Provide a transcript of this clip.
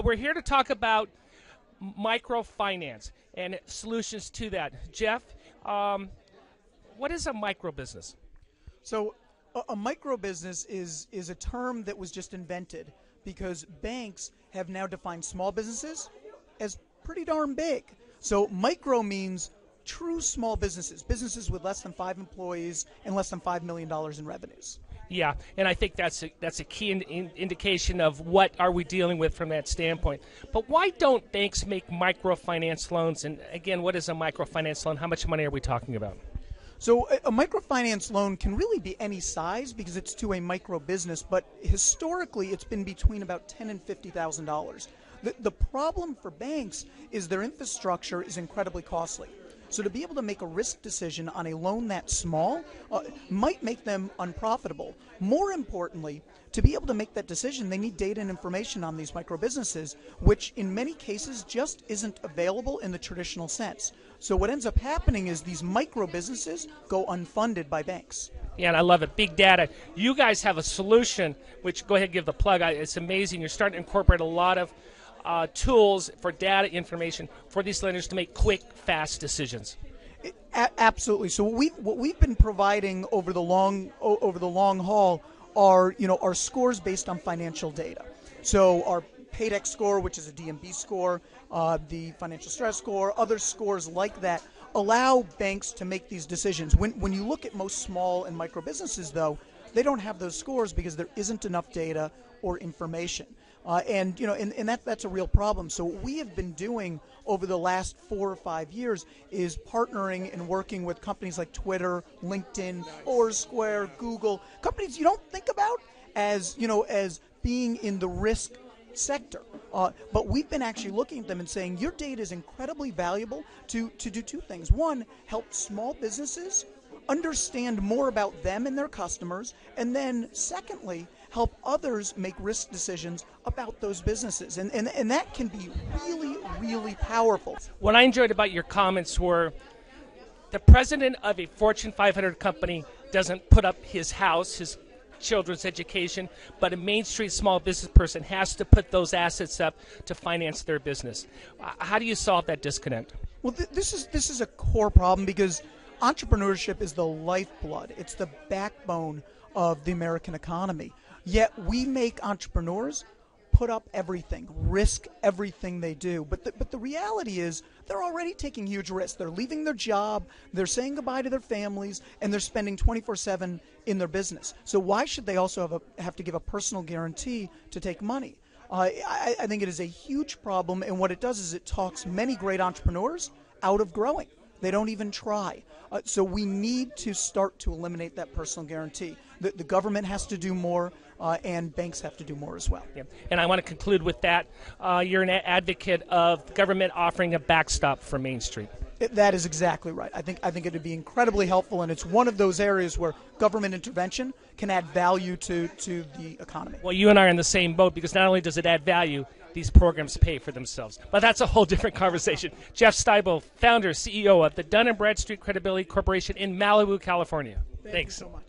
We're here to talk about microfinance and solutions to that. Jeff, what is a micro business? So a micro business is a term that was just invented because banks have now defined small businesses as pretty darn big. So micro means true small businesses, businesses with less than 5 employees and less than $5 million in revenues. Yeah, and I think that's a key indication of what are we dealing with from that standpoint. But why don't banks make microfinance loans? And again, what is a microfinance loan? How much money are we talking about? So a microfinance loan can really be any size because it's to a micro business, but historically it's been between about $10,000 and $50,000. The problem for banks is their infrastructure is incredibly costly. So to be able to make a risk decision on a loan that small might make them unprofitable. More importantly, to be able to make that decision, they need data and information on these micro businesses, which in many cases just isn't available in the traditional sense. So what ends up happening is these micro businesses go unfunded by banks. Yeah, and I love it. Big data. You guys have a solution, which go ahead and give the plug. It's amazing. You're starting to incorporate a lot of tools for data information for these lenders to make quick, fast decisions. Absolutely. So what we've been providing over the long haul are scores based on financial data. So our Paydex score, which is a DMB score, the financial stress score, other scores like that allow banks to make these decisions. When you look at most small and micro businesses, though, they don't have those scores because there isn't enough data or information. And that's a real problem. So what we have been doing over the last 4 or 5 years is partnering and working with companies like Twitter, LinkedIn, Foursquare, Google, companies you don't think about as being in the risk sector. But we've been actually looking at them and saying your data is incredibly valuable to do two things. One, help small businesses understand more about them and their customers, and then secondly, help others make risk decisions about those businesses. And that can be really, really powerful. What I enjoyed about your comments were the president of a Fortune 500 company doesn't put up his house, his children's education, but a Main Street small business person has to put those assets up to finance their business. How do you solve that disconnect? Well, this is a core problem because entrepreneurship is the lifeblood. It's the backbone of the American economy. Yet we make entrepreneurs put up everything, risk everything they do. But the reality is they're already taking huge risks. They're leaving their job, they're saying goodbye to their families, and they're spending 24/7 in their business. So why should they also have to give a personal guarantee to take money? I think it is a huge problem, and what it does is it talks many great entrepreneurs out of growing. They don't even try. So we need to start to eliminate that personal guarantee. The government has to do more, and banks have to do more as well. Yeah. And I want to conclude with that. You're an advocate of government offering a backstop for Main Street. That is exactly right. I think it would be incredibly helpful, and it's one of those areas where government intervention can add value to the economy. Well, you and I are in the same boat because not only does it add value, these programs pay for themselves. But that's a whole different conversation. Jeff Stibel, founder, CEO of the Dun & Bradstreet Credibility Corporation in Malibu, California. Thank you so much.